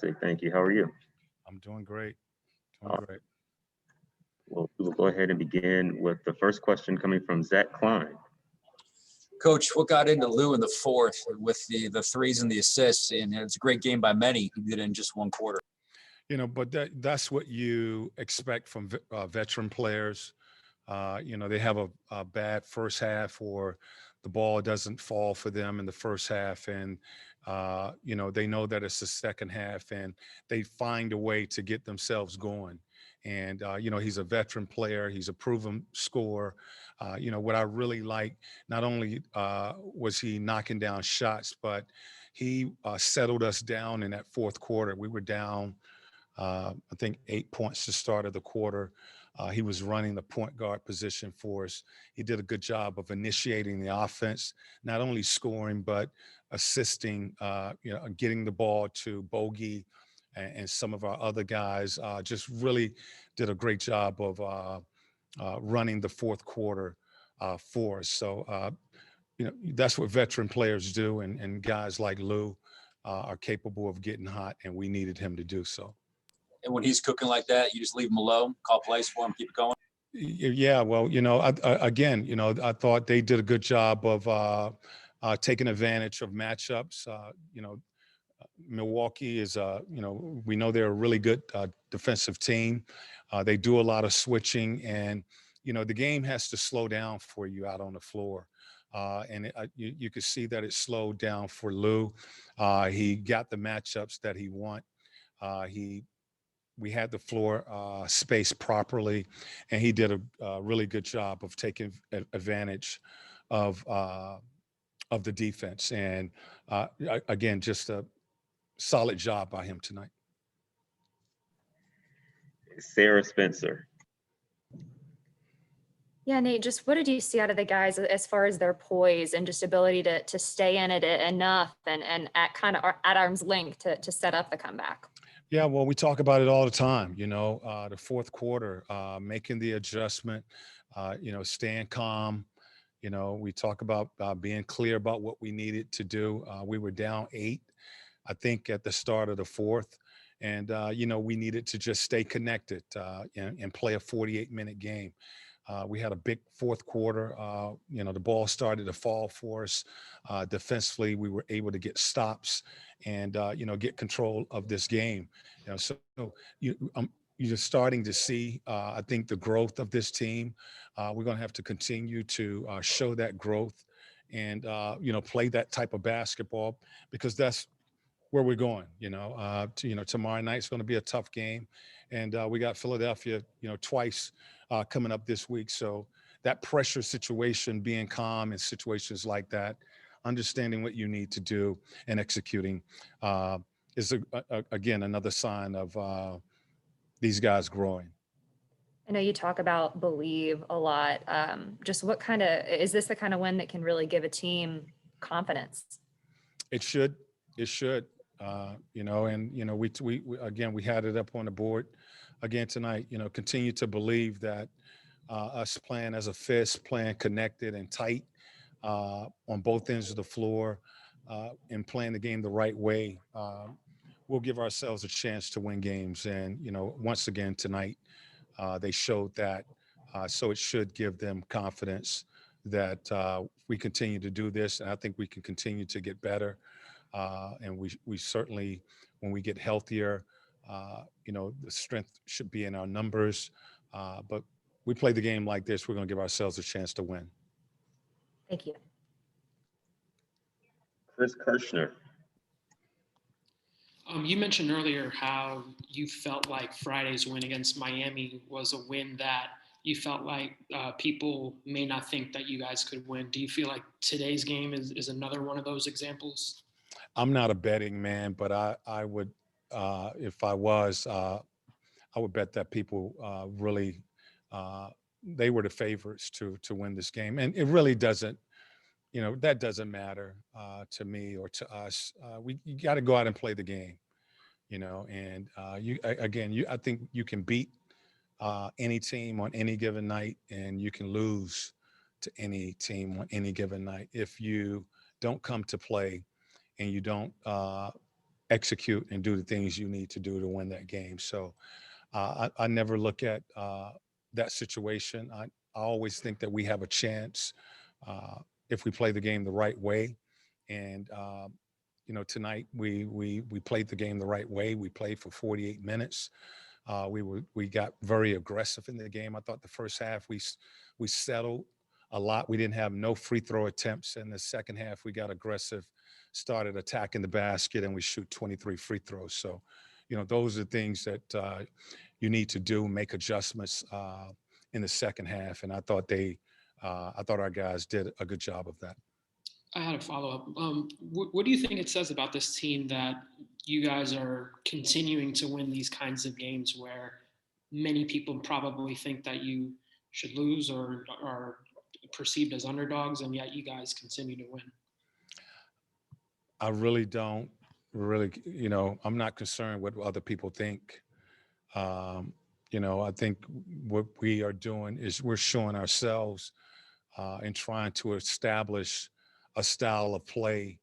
Thank you. How are you? I'm doing great. Doing Awesome. great. Well, we will go ahead and begin with the first question coming from Zach Klein. Coach, what got into Lou in the fourth with the threes and the assists? And it's a great game by many. He did it in just one quarter. But that's what you expect from veteran players. They have a bad first half, or the ball doesn't fall for them in the first half. And, they know that it's the second half, and they find a way to get themselves going. And, he's a veteran player. He's a proven scorer. What I really like, not only was he knocking down shots, but he settled us down in that fourth quarter. We were down, I think, 8 points to start of the quarter. He was running the point guard position for us. He did a good job of initiating the offense, not only scoring, but assisting, getting the ball to Bogi and some of our other guys. Just really did a great job of running the fourth quarter for us. So, that's what veteran players do. And guys like Lou are capable of getting hot, and we needed him to do so. And when he's cooking like that, you just leave him alone, call plays for him, keep it going. Yeah, well, I thought they did a good job of taking advantage of matchups. Milwaukee is, we know they're a really good defensive team. They do a lot of switching, and, the game has to slow down for you out on the floor. You could see that it slowed down for Lou. He got the matchups that he want. We had the floor spaced properly, and he did a really good job of taking advantage of the defense. And again, just a solid job by him tonight. Sarah Spencer. Yeah, Nate, just what did you see out of the guys as far as their poise and just ability to stay in it enough and at kind of at arm's length to set up the comeback? Yeah, well, we talk about it all the time, the fourth quarter, making the adjustment, staying calm. We talk about being clear about what we needed to do. We were down 8, I think, at the start of the fourth. And, we needed to just stay connected and play a 48-minute game. We had a big fourth quarter. The ball started to fall for us. Defensively, we were able to get stops and, get control of this game. So you're starting to see, I think, the growth of this team. We're going to have to continue to show that growth and, play that type of basketball, because that's where we're going. Tomorrow night's going to be a tough game. And we got Philadelphia, twice coming up this week. So that pressure situation, being calm in situations like that, understanding what you need to do and executing is, again, another sign of these guys growing. I know you talk about believe a lot. Just is this the kind of win that can really give a team confidence? It should. We had it up on the board again tonight. Continue to believe that us playing as a fist, playing connected and tight on both ends of the floor, and playing the game the right way, we'll give ourselves a chance to win games. And once again tonight, they showed that. So it should give them confidence that we continue to do this, and I think we can continue to get better. And we certainly, when we get healthier, the strength should be in our numbers. But we play the game like this, we're going to give ourselves a chance to win. Thank you. Chris Kirschner. You mentioned earlier how you felt like Friday's win against Miami was a win that you felt like people may not think that you guys could win. Do you feel like today's game is another one of those examples? I'm not a betting man, but I would, if I was, I would bet that people really, they were the favorites to win this game. And it really doesn't, that doesn't matter to me or to us. You got to go out and play the game, and I think you can beat any team on any given night, and you can lose to any team on any given night if you don't come to play and you don't execute and do the things you need to do to win that game. So I never look at that situation. I always think that we have a chance if we play the game the right way. And tonight we played the game the right way. We played for 48 minutes. We got very aggressive in the game. I thought the first half we settled a lot. We didn't have no free throw attempts. In the second half, we got aggressive, started attacking the basket, and we shoot 23 free throws. So, those are things that you need to do, make adjustments in the second half. And I thought our guys did a good job of that. I had a follow-up. What do you think it says about this team that you guys are continuing to win these kinds of games where many people probably think that you should lose or are perceived as underdogs, and yet you guys continue to win? I really don't I'm not concerned what other people think. I think what we are doing is we're showing ourselves and trying to establish a style of play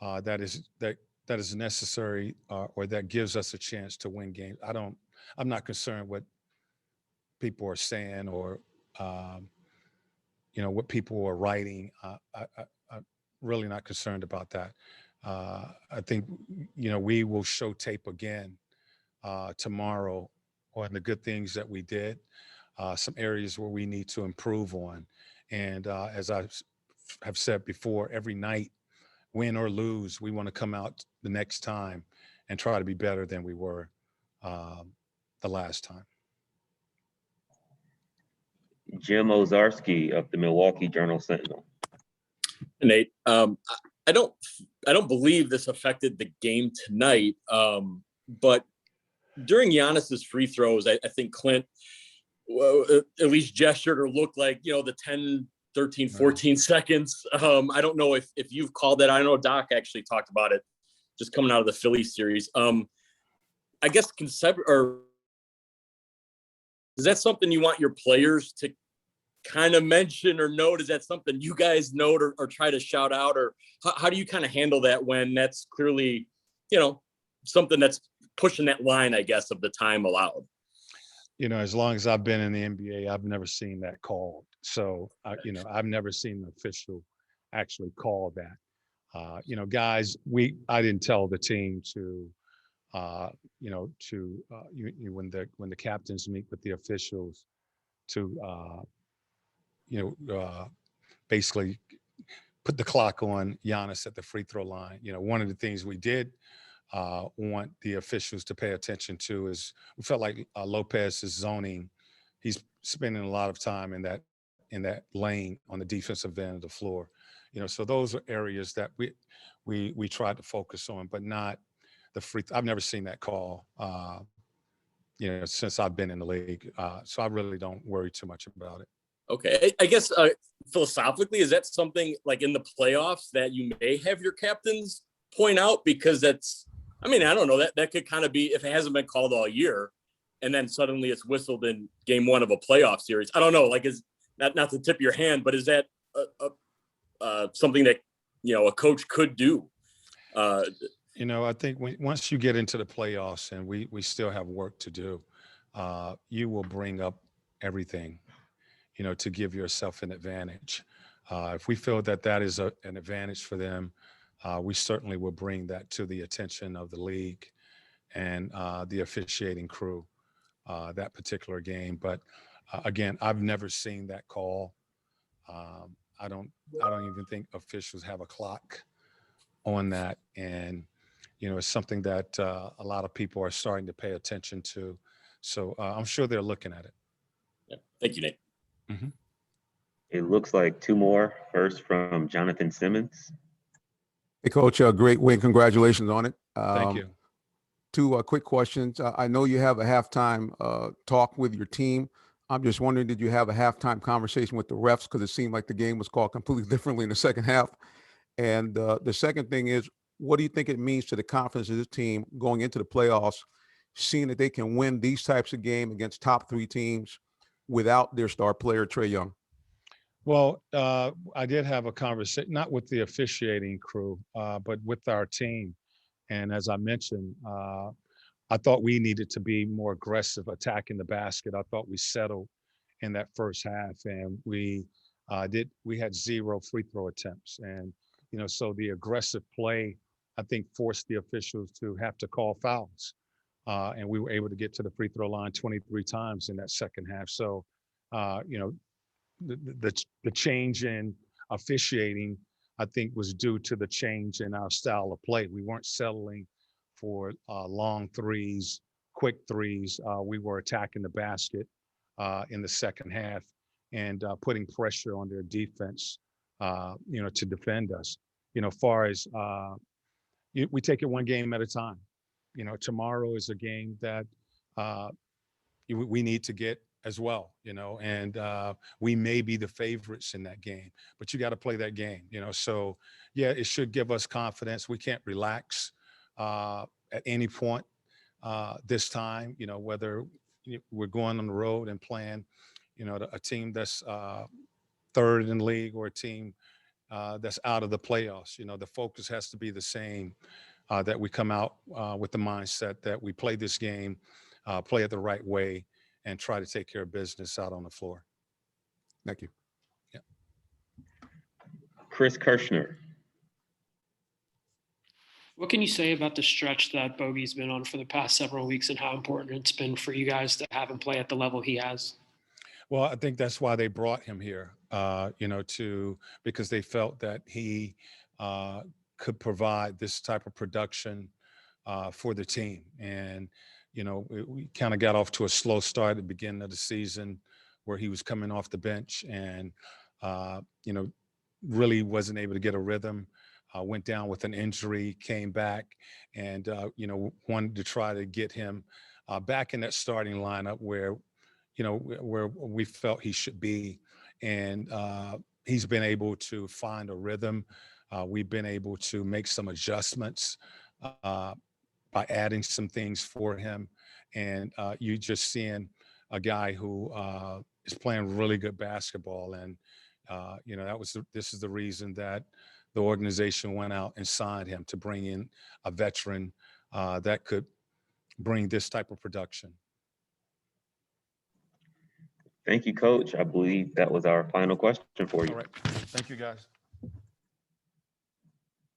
that is necessary or that gives us a chance to win games. I'm not concerned what people are saying or what people are writing. I'm really not concerned about that. I think we will show tape again tomorrow on the good things that we did, some areas where we need to improve on, and as I have said before, every night, win or lose, we want to come out the next time and try to be better than we were the last time. Jim Ozarski of the Milwaukee Journal-Sentinel. Nate, I don't believe this affected the game tonight, but during Giannis's free throws, I think Clint at least gestured or looked like, the 10, 13, 14 seconds. I don't know if you've called that. I know Doc actually talked about it just coming out of the Philly series. I guess is that something you want your players to kind of mention or note? Is that something you guys note or try to shout out? Or how do you kind of handle that when that's clearly, something that's pushing that line, I guess, of the time allowed? As long as I've been in the NBA, I've never seen that called. So, I've never seen an official actually call that. Guys, I didn't tell the team to, when the captains meet with the officials to, basically put the clock on Giannis at the free throw line. One of the things we did want the officials to pay attention to is we felt like Lopez is zoning. He's spending a lot of time in that lane on the defensive end of the floor. So those are areas that we tried to focus on, but not the free. I've never seen that call, since I've been in the league. So I really don't worry too much about it. Okay. I guess philosophically, is that something like in the playoffs that you may have your captains point out? Because I don't know, that could kind of be, if it hasn't been called all year and then suddenly it's whistled in game one of a playoff series. I don't know, is not to tip your hand, but is that something that, a coach could do? I think once you get into the playoffs and we still have work to do, you will bring up everything, to give yourself an advantage. If we feel that is an advantage for them, we certainly will bring that to the attention of the league and the officiating crew, that particular game. But again, I've never seen that call. I don't even think officials have a clock on that. And, it's something that a lot of people are starting to pay attention to. So I'm sure they're looking at it. Yeah. Thank you, Nate. Mm-hmm. It looks like two more. First from Jonathan Simmons. Hey, Coach, a great win. Congratulations on it. Thank you. Two quick questions. I know you have a halftime talk with your team. I'm just wondering, did you have a halftime conversation with the refs? Because it seemed like the game was called completely differently in the second half. And the second thing is, what do you think it means to the confidence of this team going into the playoffs, seeing that they can win these types of games against top three teams without their star player, Trae Young? Well, I did have a conversation, not with the officiating crew, but with our team. And as I mentioned, I thought we needed to be more aggressive attacking the basket. I thought we settled in that first half, and we had 0 free throw attempts. And, so the aggressive play, I think, forced the officials to have to call fouls. And we were able to get to the free throw line 23 times in that second half. So, the change in officiating, I think, was due to the change in our style of play. We weren't settling for long threes, quick threes. We were attacking the basket in the second half and putting pressure on their defense, to defend us. Far as we take it one game at a time. Tomorrow is a game that we need to get as well, and we may be the favorites in that game, but you got to play that game, so yeah, it should give us confidence. We can't relax at any point this time, whether we're going on the road and playing, a team that's third in the league or a team that's out of the playoffs. The focus has to be the same, that we come out with the mindset that we play this game, play it the right way, and try to take care of business out on the floor. Thank you. Yeah. Chris Kirschner. What can you say about the stretch that Bogi's been on for the past several weeks and how important it's been for you guys to have him play at the level he has? Well, I think that's why they brought him here, because they felt that he could provide this type of production for the team. And, we kind of got off to a slow start at the beginning of the season where he was coming off the bench and, really wasn't able to get a rhythm. Went down with an injury, came back, and, wanted to try to get him back in that starting lineup where we felt he should be. And he's been able to find a rhythm. We've been able to make some adjustments by adding some things for him. And you just seeing a guy who is playing really good basketball. And, this is the reason that the organization went out and signed him, to bring in a veteran that could bring this type of production. Thank you, Coach. I believe that was our final question for you. All right. Thank you, guys.